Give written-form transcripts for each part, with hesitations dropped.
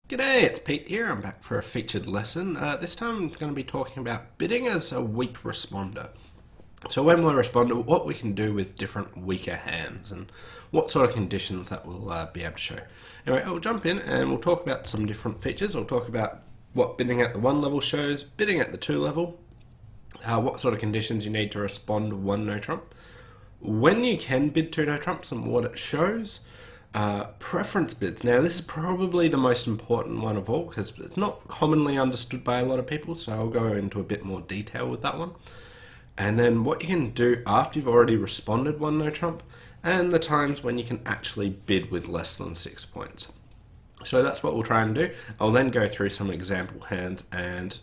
G'day, it's Pete here. I'm back for a featured lesson. This time I'm going to be talking about bidding as a weak responder. So when we're a responder, what we can do with different weaker hands and what sort of conditions that we'll be able to show. Anyway, I'll jump in and we'll talk about some different features. I'll talk about what bidding at the 1 level shows, bidding at the 2 level, what sort of conditions you need to respond to 1 no trump, when you can bid 2 no trumps and what it shows. Preference bids. Now this is probably the most important one of all because it's not commonly understood by a lot of people, so I'll go into a bit more detail with that one. And then what you can do after you've already responded 1 no trump, and the times when you can actually bid with less than 6 points. So that's what we'll try and do. I'll then go through some example hands and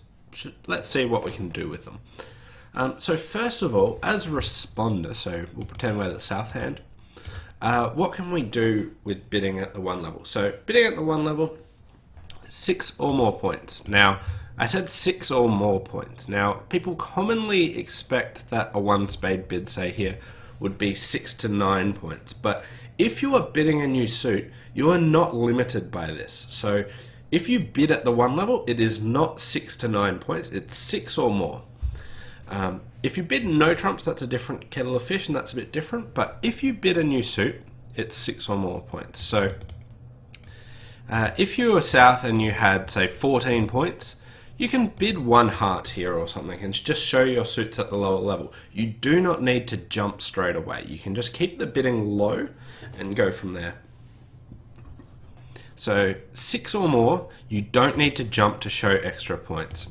let's see what we can do with them. So first of all, as a responder, so we'll pretend we're the south hand. What can we do with bidding at the 1 level? So bidding at the 1 level, 6 or more points. Now, I said 6 or more points. Now, people commonly expect that a 1 spade bid, say here, would be 6 to 9 points. But if you are bidding a new suit, you are not limited by this. So if you bid at the 1 level, it is not 6 to 9 points, it's 6 or more. If you bid no trumps, that's a different kettle of fish and that's a bit different, but if you bid a new suit, it's 6 or more points. So if you were south and you had, say, 14 points, you can bid 1 heart here or something and just show your suits at the lower level. You do not need to jump straight away. You can just keep the bidding low and go from there. So 6 or more, you don't need to jump to show extra points.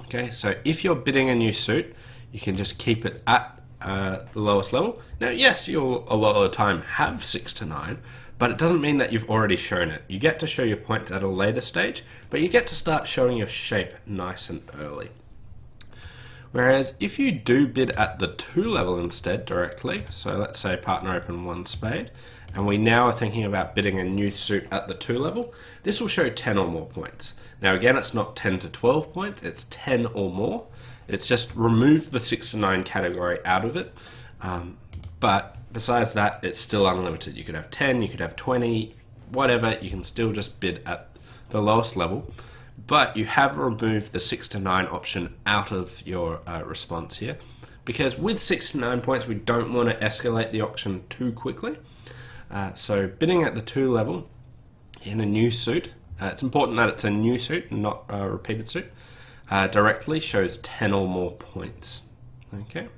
Okay, so if you're bidding a new suit, you can just keep it at the lowest level. Now, yes, you'll a lot of the time have 6 to 9, but it doesn't mean that you've already shown it. You get to show your points at a later stage, but you get to start showing your shape nice and early. Whereas if you do bid at the 2 level instead directly, so let's say partner open 1 spade, and we now are thinking about bidding a new suit at the 2 level, this will show 10 or more points. Now again, it's not 10 to 12 points, it's 10 or more. It's just removed the 6 to 9 category out of it. But besides that, it's still unlimited. You could have 10, you could have 20, whatever, you can still just bid at the lowest level. But you have removed the 6 to 9 option out of your response here. Because with 6 to 9 points, we don't want to escalate the auction too quickly. So bidding at the 2 level in a new suit, it's important that it's a new suit and not a repeated suit, directly shows 10 or more points. Okay.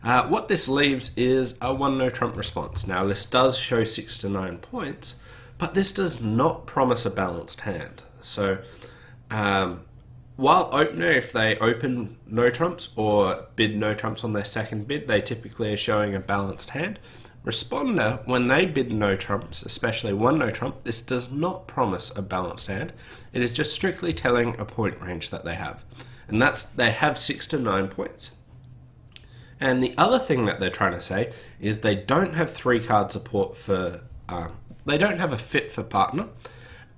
What this leaves is a 1 no trump response. Now this does show 6 to 9 points, but this does not promise a balanced hand. So while opener, if they open no trumps or bid no trumps on their second bid, they typically are showing a balanced hand. Responder, when they bid no trumps, especially 1 no trump, this does not promise a balanced hand. It is just strictly telling a point range that they have. And that's, they have 6 to 9 points. And the other thing that they're trying to say is they don't have 3 card support for, they don't have a fit for partner,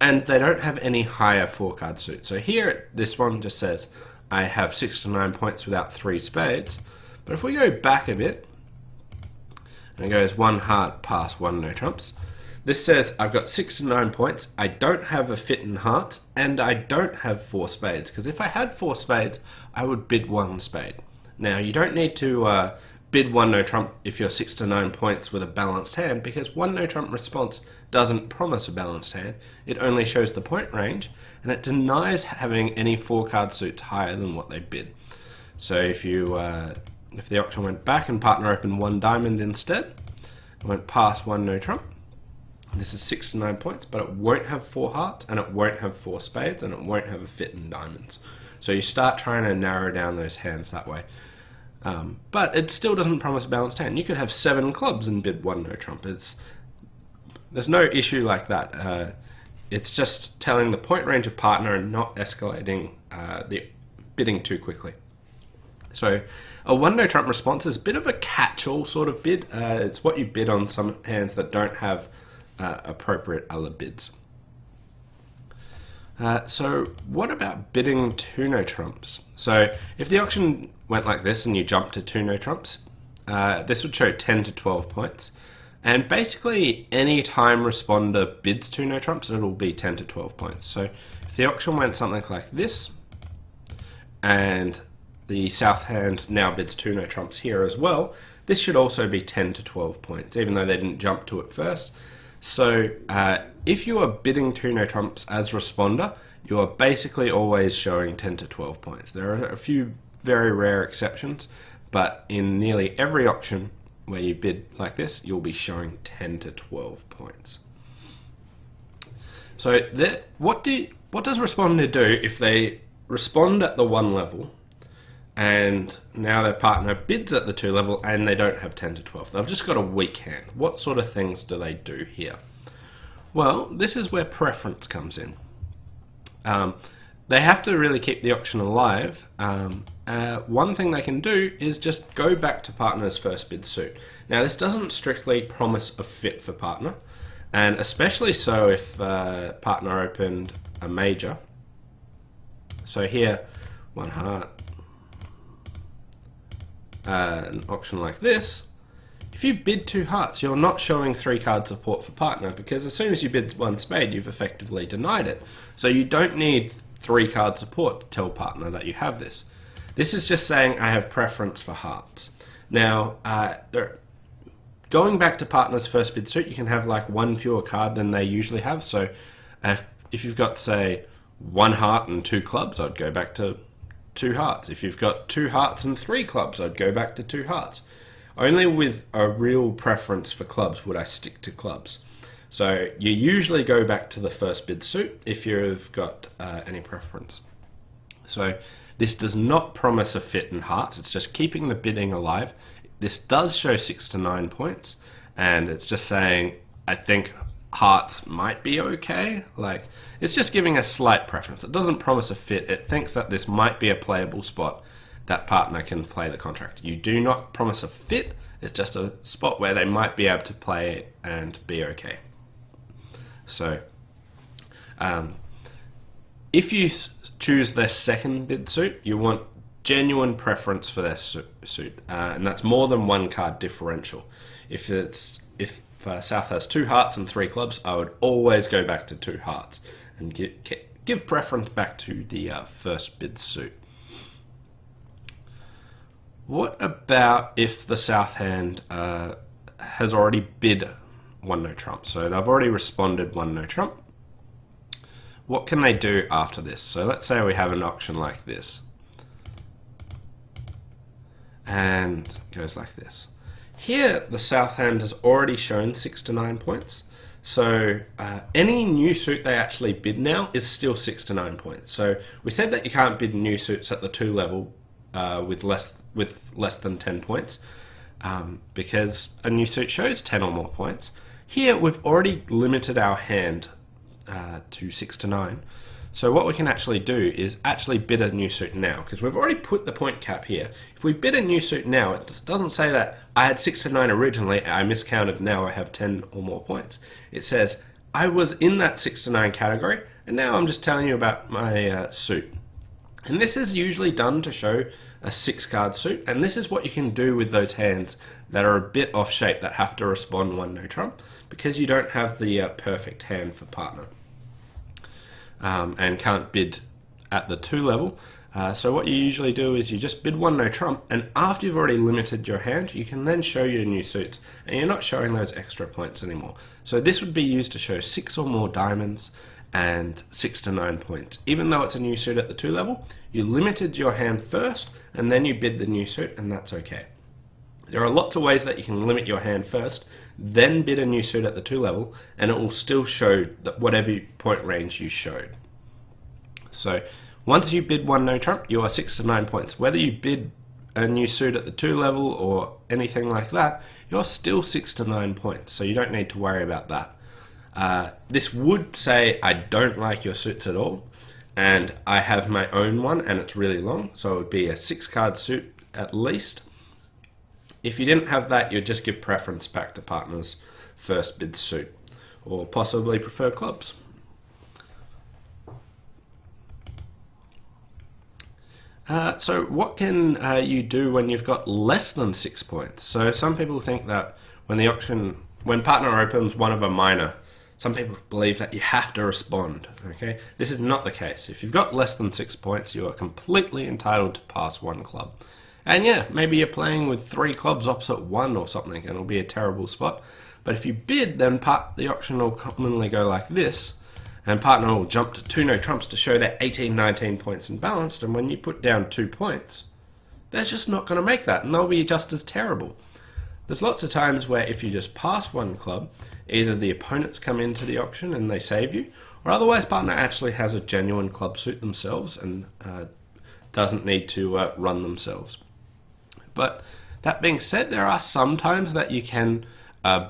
and they don't have any higher 4 card suit. So here, this one just says, I have 6 to 9 points without 3 spades. But if we go back a bit, and it goes 1 heart pass 1 no trumps. This says I've got 6 to 9 points, I don't have a fit in hearts, and I don't have 4 spades. Because if I had 4 spades, I would bid 1 spade. Now you don't need to bid 1 no trump if you're 6 to 9 points with a balanced hand, because 1 no trump response doesn't promise a balanced hand. It only shows the point range, and it denies having any 4 card suits higher than what they bid. So if you if the auction went back and partner opened 1 diamond instead, it went past 1 no trump, this is 6 to 9 points, but it won't have 4 hearts, and it won't have 4 spades, and it won't have a fit in diamonds. So you start trying to narrow down those hands that way. But it still doesn't promise a balanced hand. You could have 7 clubs and bid 1 no trump. There's no issue like that. It's just telling the point range of partner and not escalating the bidding too quickly. So a 1 no trump response is a bit of a catch-all sort of bid. It's what you bid on some hands that don't have appropriate other bids. So what about bidding 2 no trumps? So if the auction went like this and you jumped to 2 no trumps, this would show 10 to 12 points. And basically, any time responder bids 2 no trumps, it'll be 10 to 12 points. So if the auction went something like this, and the south hand now bids 2 no trumps here as well, this should also be 10 to 12 points, even though they didn't jump to it first. So if you are bidding 2 no trumps as responder, you are basically always showing 10 to 12 points. There are a few very rare exceptions, but in nearly every auction where you bid like this, you'll be showing 10 to 12 points. So what does responder do if they respond at the 1 level and now their partner bids at the 2 level and they don't have 10 to 12? They've just got a weak hand. What sort of things do they do here? Well, this is where preference comes in. They have to really keep the auction alive. One thing they can do is just go back to partner's first bid suit. Now, this doesn't strictly promise a fit for partner, and especially so if partner opened a major. So here, 1 heart, an auction like this. If you bid 2 hearts, you're not showing 3 card support for partner, because as soon as you bid 1 spade, you've effectively denied it. So you don't need 3 card support to tell partner that you have this. This is just saying I have preference for hearts. Now, going back to partner's first bid suit, you can have like 1 fewer card than they usually have. So if you've got, say, 1 heart and 2 clubs, I'd go back to 2 hearts. If you've got 2 hearts and 3 clubs, I'd go back to 2 hearts. Only with a real preference for clubs would I stick to clubs. So you usually go back to the first bid suit if you've got any preference. So this does not promise a fit in hearts, it's just keeping the bidding alive. This does show 6 to 9 points, and it's just saying, I think hearts might be okay. Like, it's just giving a slight preference. It doesn't promise a fit. It thinks that this might be a playable spot that partner can play the contract. You do not promise a fit, it's just a spot where they might be able to play it and be okay. So, if you choose their second bid suit, you want genuine preference for their suit, and that's more than 1 card differential. If South has 2 hearts and 3 clubs, I would always go back to 2 hearts and give preference back to the first bid suit. What about if the south hand has already bid 1 no trump? So they've already responded 1 no trump. What can they do after this? So let's say we have an auction like this, and it goes like this. Here, the south hand has already shown 6 to 9 points. So any new suit they actually bid now is still 6 to 9 points. So we said that you can't bid new suits at the 2 level with less than 10 points because a new suit shows 10 or more points. Here, we've already limited our hand to 6 to 9. So what we can actually do is actually bid a new suit now, because we've already put the point cap here. If we bid a new suit now, it doesn't say that I had 6 to 9 originally, I miscounted, now I have 10 or more points. It says I was in that 6 to 9 category, and now I'm just telling you about my suit. And this is usually done to show a 6 card suit, and this is what you can do with those hands that are a bit off shape, that have to respond 1 no trump, because you don't have the perfect hand for partner. And can't bid at the 2 level. So what you usually do is you just bid 1 no trump, and after you've already limited your hand, you can then show your new suits, and you're not showing those extra points anymore. So this would be used to show 6 or more diamonds and 6 to 9 points. Even though it's a new suit at the 2 level, you limited your hand first, and then you bid the new suit, and that's okay. There are lots of ways that you can limit your hand first, then bid a new suit at the 2 level, and it will still show that whatever point range you showed. So once you bid 1 no trump, you are 6 to 9 points. Whether you bid a new suit at the 2 level or anything like that, you're still 6 to 9 points, so you don't need to worry about that. This would say I don't like your suits at all, and I have my own one and it's really long, so it would be a 6 card suit at least. If you didn't have that, you'd just give preference back to partner's first bid suit, or possibly prefer clubs. So what can you do when you've got less than 6 points? So some people think that when the auction when partner opens one of a minor, some people believe that you have to respond. Okay, this is not the case. If you've got less than 6 points, you are completely entitled to pass one club. And yeah, maybe you're playing with 3 clubs opposite 1 or something, and it'll be a terrible spot. But if you bid, then the auction will commonly go like this, and partner will jump to 2 no trumps to show they're 18, 19 points and balanced. And when you put down 2 points, they're just not going to make that, and they'll be just as terrible. There's lots of times where if you just pass one club, either the opponents come into the auction and they save you, or otherwise partner actually has a genuine club suit themselves and doesn't need to run themselves. But that being said, there are some times that you can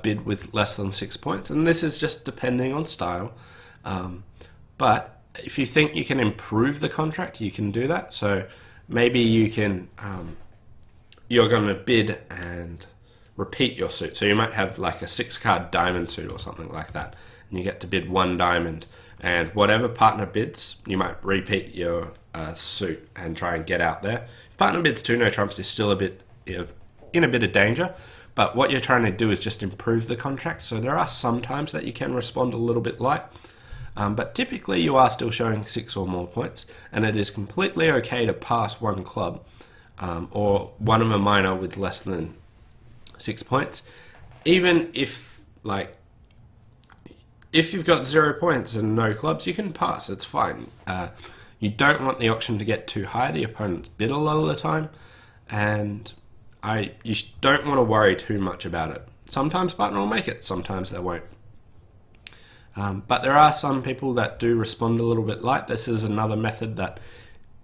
bid with less than 6 points, and this is just depending on style. But if you think you can improve the contract, you can do that. So maybe you can, you're going to bid and repeat your suit. So you might have like a 6-card diamond suit or something like that, and you get to bid 1 diamond, and whatever partner bids, you might repeat your suit and try and get out there. If partner bids 2 no trumps, you're still in a bit of danger, but what you're trying to do is just improve the contract. So there are some times that you can respond a little bit light, but typically you are still showing 6 or more points, and it is completely okay to pass one club or one of a minor with less than 6 points, even if you've got 0 points and no clubs, you can pass. It's fine. You don't want the auction to get too high. The opponents bid a lot of the time, and you don't want to worry too much about it. Sometimes partner will make it, sometimes they won't. But there are some people that do respond a little bit light. This is another method that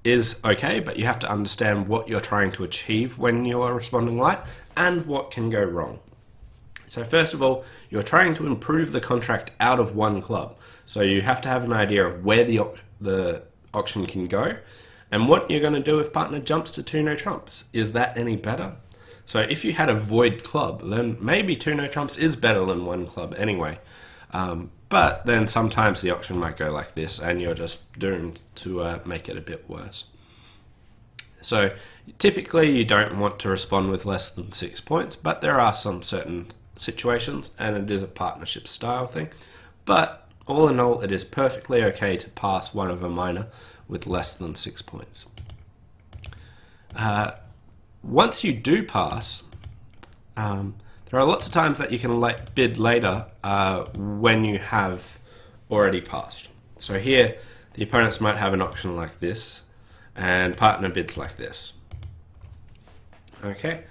is okay, but you have to understand what you're trying to achieve when you are responding light and what can go wrong. So first of all, you're trying to improve the contract out of one club. So you have to have an idea of where the auction can go and what you're going to do if partner jumps to 2 no trumps. Is that any better? So if you had a void club, then maybe 2 no trumps is better than 1 club anyway. But then sometimes the auction might go like this, and you're just doomed to make it a bit worse. So typically you don't want to respond with less than 6 points, but there are some certain situations, and it is a partnership style thing. But all in all, it is perfectly okay to pass one of a minor with less than 6 points. Once you do pass, there are lots of times that you can bid later when you have already passed. So here, the opponents might have an auction like this, and partner bids like this. Okay,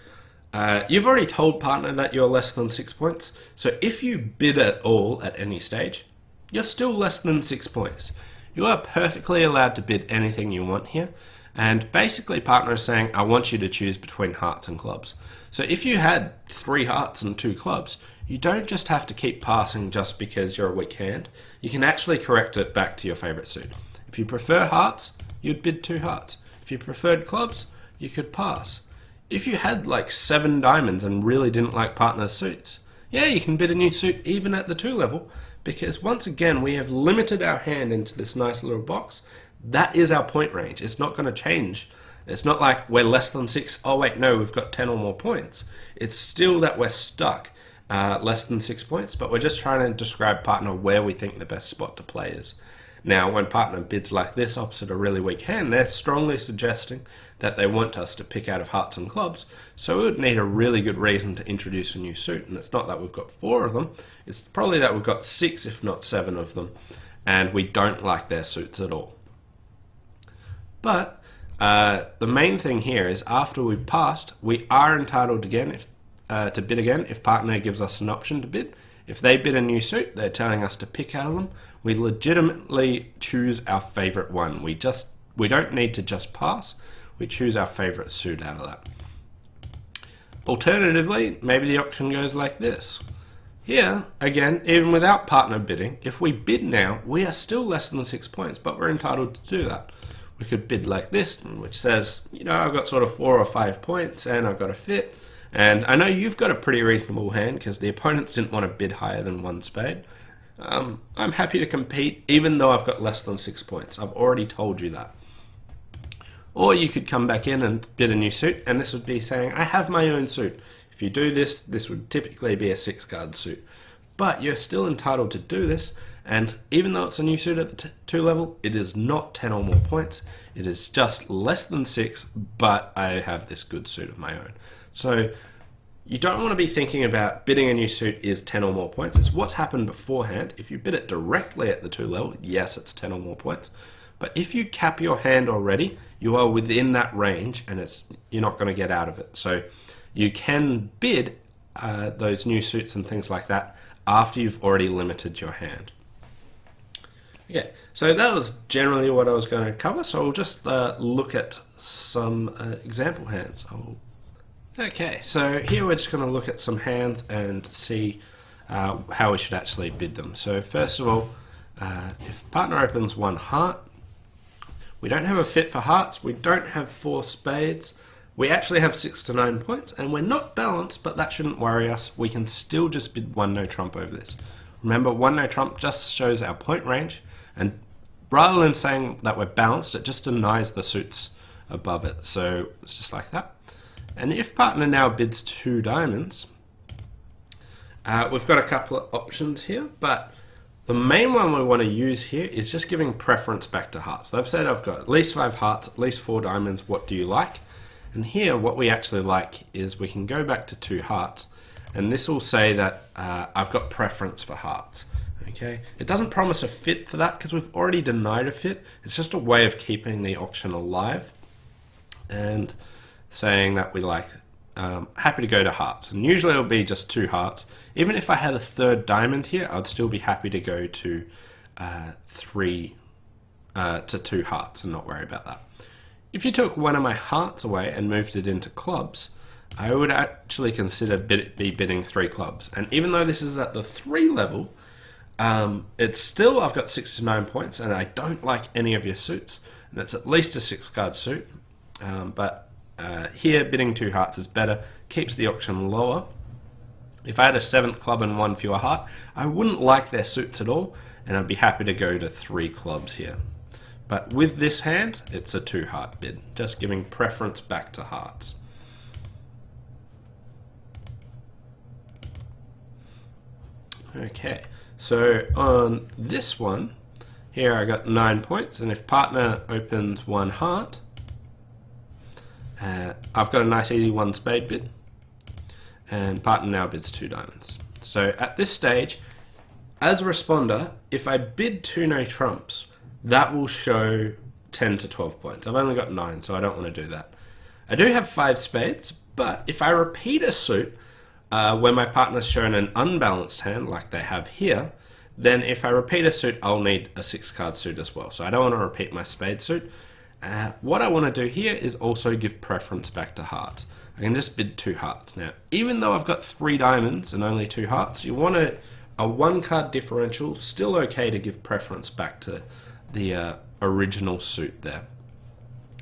you've already told partner that you're less than 6 points, so if you bid at all at any stage, you're still less than 6 points. You are perfectly allowed to bid anything you want here, and basically partner is saying, I want you to choose between hearts and clubs. So if you had 3 hearts and 2 clubs, you don't just have to keep passing just because you're a weak hand. You can actually correct it back to your favorite suit. If you prefer hearts, you'd bid 2 hearts. If you preferred clubs, you could pass. If you had like 7 diamonds and really didn't like partner's suits, yeah, you can bid a new suit even at the 2 level, because once again, we have limited our hand into this nice little box. That is our point range. It's not going to change. It's not like we're less than 6. Oh wait, no, we've got 10 or more points. It's still that we're stuck less than 6 points, but we're just trying to describe partner where we think the best spot to play is. Now, when partner bids like this opposite a really weak hand, they're strongly suggesting that they want us to pick out of hearts and clubs, so we would need a really good reason to introduce a new suit, and it's not that we've got 4 of them, it's probably that we've got 6 if not 7 of them, and we don't like their suits at all. But the main thing here is after we've passed, we are entitled again to bid again if partner gives us an option to bid. If they bid a new suit, they're telling us to pick out of them. We legitimately choose our favorite one. We don't need to just pass. We choose our favorite suit out of that. Alternatively, maybe the auction goes like this. Here, again, even without partner bidding, if we bid now, we are still less than 6 points, but we're entitled to do that. We could bid like this, which says, you know, I've got sort of 4 or 5 points and I've got a fit. And I know you've got a pretty reasonable hand because the opponents didn't want to bid higher than 1 spade. I'm happy to compete even though I've got less than 6 points. I've already told you that. Or you could come back in and bid a new suit, and this would be saying, I have my own suit. If you do this, this would typically be a 6-card suit. but you're still entitled to do this. And even though it's a new suit at the 2 level, it is not 10 or more points. It is just less than 6, but I have this good suit of my own. So you don't want to be thinking about bidding a new suit is 10 or more points. It's what's happened beforehand. If you bid it directly at the 2 level, yes, it's 10 or more points. But if you cap your hand already, you are within that range and you're not going to get out of it. So you can bid those new suits and things like that after you've already limited your hand. Okay, so that was generally what I was going to cover. So we'll just look at some example hands. Okay, so here we're just going to look at some hands and see how we should actually bid them. So first of all, if partner opens 1 heart, we don't have a fit for hearts, we don't have 4 spades, we actually have 6 to 9 points, and we're not balanced, but that shouldn't worry us. We can still just bid 1 no trump over this. Remember, 1 no trump just shows our point range, and rather than saying that we're balanced, it just denies the suits above it. So it's just like that. And if partner now bids 2 diamonds, we've got a couple of options here, but the main one we want to use here is just giving preference back to hearts. They've said I've got at least 5 hearts, at least 4 diamonds, what do you like? And here what we actually like is we can go back to 2 hearts, and this will say that I've got preference for hearts. Okay, it doesn't promise a fit for that because we've already denied a fit. It's just a way of keeping the auction alive and saying that we like happy to go to hearts. And usually it'll be just 2 hearts. Even if I had a 3rd diamond here, I'd still be happy to go to 2 hearts and not worry about that. If you took one of my hearts away and moved it into clubs, I would actually consider be bidding 3 clubs. And even though this is at the 3 level, it's still, I've got 6 to 9 points, and I don't like any of your suits, and it's at least a 6 card suit. But here bidding 2 hearts is better, keeps the auction lower. If I had a 7th club and 1 fewer heart, I wouldn't like their suits at all, and I'd be happy to go to 3 clubs here. But with this hand, it's a 2 heart bid, just giving preference back to hearts. Okay, so on this one, here I got 9 points, and if partner opens 1 heart, I've got a nice easy 1 spade bid, and partner now bids 2 diamonds. So at this stage, as a responder, if I bid 2 no trumps, that will show 10 to 12 points. I've only got 9, so I don't want to do that. I do have 5 spades, but if I repeat a suit when my partner's shown an unbalanced hand like they have here, then if I repeat a suit, I'll need a 6 card suit as well. So I don't want to repeat my spade suit. What I want to do here is also give preference back to hearts. I can just bid 2 hearts. Now, even though I've got 3 diamonds and only 2 hearts, you want a 1 card differential, still okay to give preference back to the original suit there.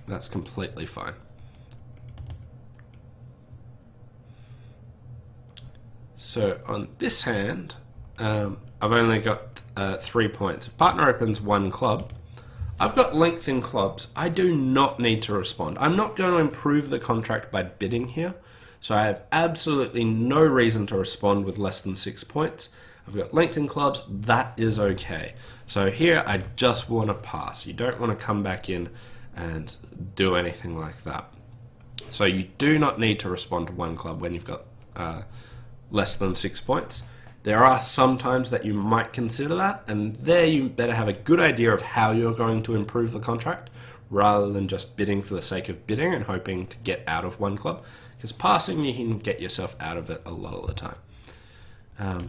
That's completely fine. So on this hand, I've only got 3 points. If partner opens 1 club, I've got length in clubs. I do not need to respond. I'm not going to improve the contract by bidding here, so I have absolutely no reason to respond with less than 6 points. I've got length in clubs, that is okay. So here I just want to pass. You don't want to come back in and do anything like that. So you do not need to respond to 1 club when you've got less than 6 points. There are some times that you might consider that, and there you better have a good idea of how you're going to improve the contract rather than just bidding for the sake of bidding and hoping to get out of 1 club, because passing you can get yourself out of it a lot of the time.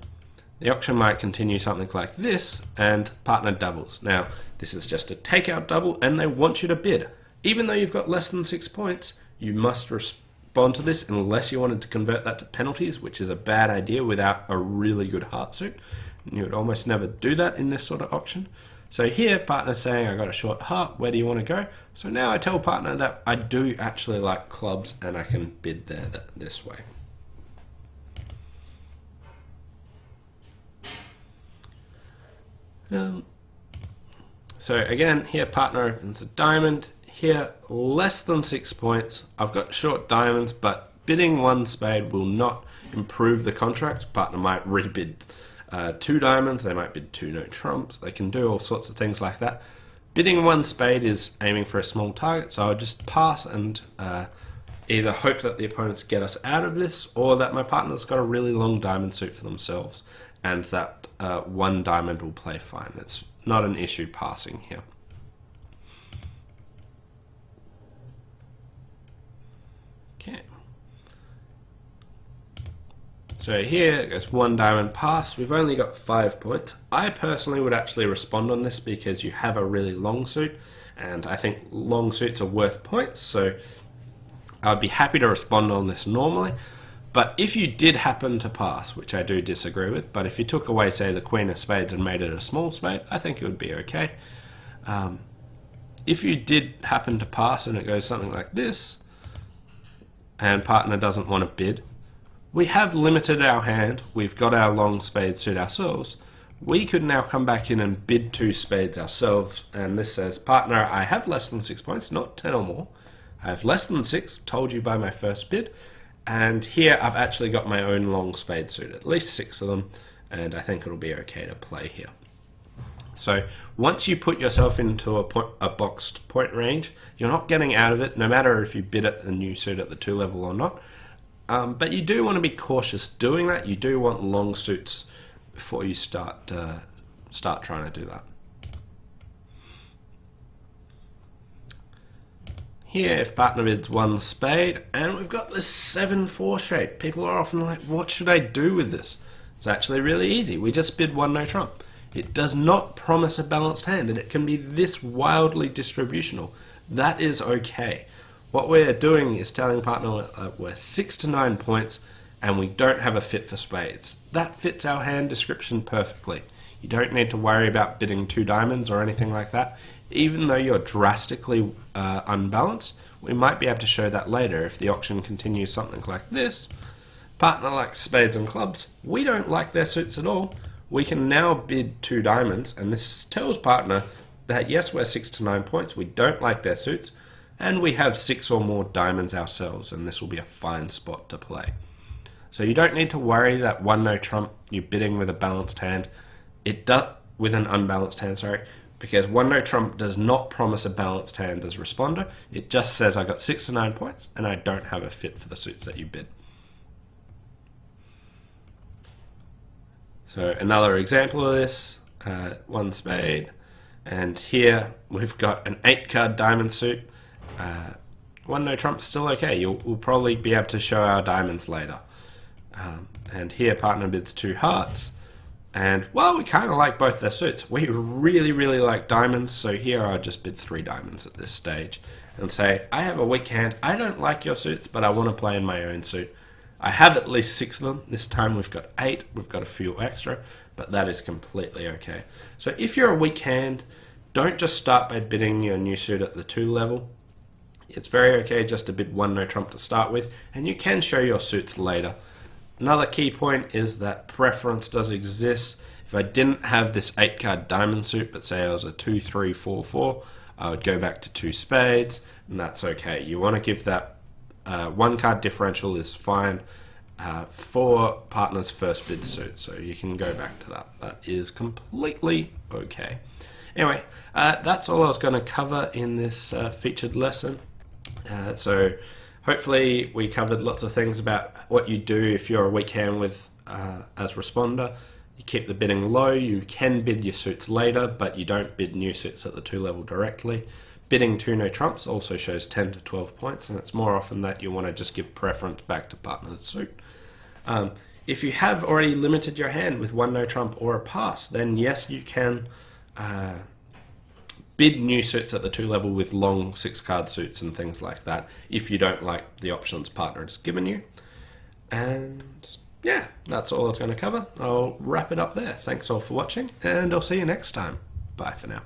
The auction might continue something like this, and partner doubles. Now, this is just a takeout double, and they want you to bid. Even though you've got less than 6 points, you must respond to this unless you wanted to convert that to penalties, which is a bad idea without a really good heart suit. You would almost never do that in this sort of auction. So here, partner's saying, I got a short heart, where do you want to go? So now I tell partner that I do actually like clubs, and I can bid there this way. So again, here partner opens a diamond. Here, less than 6 points. I've got short diamonds, but bidding 1 spade will not improve the contract. Partner might rebid two diamonds, they might bid two no trumps. They can do all sorts of things like that. Bidding one spade is aiming for a small target, so I'll just pass and either hope that the opponents get us out of this, or that my partner's got a really long diamond suit for themselves, and that one diamond will play fine. It's not an issue passing here. Okay. So here it goes one diamond pass. We've only got 5 points. I personally would actually respond on this because you have a really long suit, and I think long suits are worth points, so I'd be happy to respond on this normally. But if you did happen to pass, which I do disagree with, but if you took away, say, the queen of spades and made it a small spade, I think it would be okay. If you did happen to pass and it goes something like this, and partner doesn't want to bid, we have limited our hand, we've got our long spade suit ourselves. We could now come back in and bid two spades ourselves, and this says, partner, I have less than 6 points, not 10 or more. I have less than 6, told you by my first bid, and here I've actually got my own long spade suit, at least 6 of them, and I think it'll be okay to play here. So once you put yourself into a boxed point range, you're not getting out of it, no matter if you bid at the new suit at the 2 level or not. But you do want to be cautious doing that. You do want long suits before you start trying to do that. Here, if partner bids one spade, and we've got this 7-4 shape. People are often like, what should I do with this? It's actually really easy. We just bid one no trump. It does not promise a balanced hand, and it can be this wildly distributional. That is okay. What we're doing is telling partner we're 6 to 9 points and we don't have a fit for spades. That fits our hand description perfectly. You don't need to worry about bidding 2 diamonds or anything like that. Even though you're drastically unbalanced, we might be able to show that later if the auction continues something like this. Partner likes spades and clubs. We don't like their suits at all. We can now bid 2 diamonds, and this tells partner that yes, we're 6 to 9 points, we don't like their suits, and we have 6 or more diamonds ourselves, and this will be a fine spot to play. So you don't need to worry that one no trump, you're bidding with a balanced hand. It does with an unbalanced hand, sorry, because one no trump does not promise a balanced hand as responder. It just says I got 6 to 9 points and I don't have a fit for the suits that you bid. So another example of this, one spade, and here we've got an 8 card diamond suit. One no trump's still okay. We'll probably be able to show our diamonds later. And here partner bids 2 hearts. And, well, we kind of like both their suits. We really, really like diamonds, so here I'll just bid 3 diamonds at this stage and say, I have a weak hand. I don't like your suits, but I want to play in my own suit. I have at least 6 of them. This time we've got 8. We've got a few extra, but that is completely okay. So if you're a weak hand, don't just start by bidding your new suit at the 2 level. It's very okay just to bid one no trump to start with, and you can show your suits later. Another key point is that preference does exist. If I didn't have this 8 card diamond suit, but say I was a 2, 3, 4, 4, I would go back to 2 spades, and that's okay. You want to give that 1 card differential is fine for partner's first bid suit, so you can go back to that. That is completely okay. Anyway, that's all I was going to cover in this featured lesson. So hopefully we covered lots of things about what you do if you're a weak hand with as responder. You keep the bidding low. You can bid your suits later, but you don't bid new suits at the 2 level directly. Bidding 2 no trumps also shows 10 to 12 points, and it's more often that you want to just give preference back to partner's suit. If you have already limited your hand with 1 no trump or a pass, then yes, you can bid new suits at the 2 level with long 6 card suits and things like that if you don't like the options partner has given you. And yeah, that's all I was going to cover. I'll wrap it up there. Thanks all for watching, and I'll see you next time. Bye for now.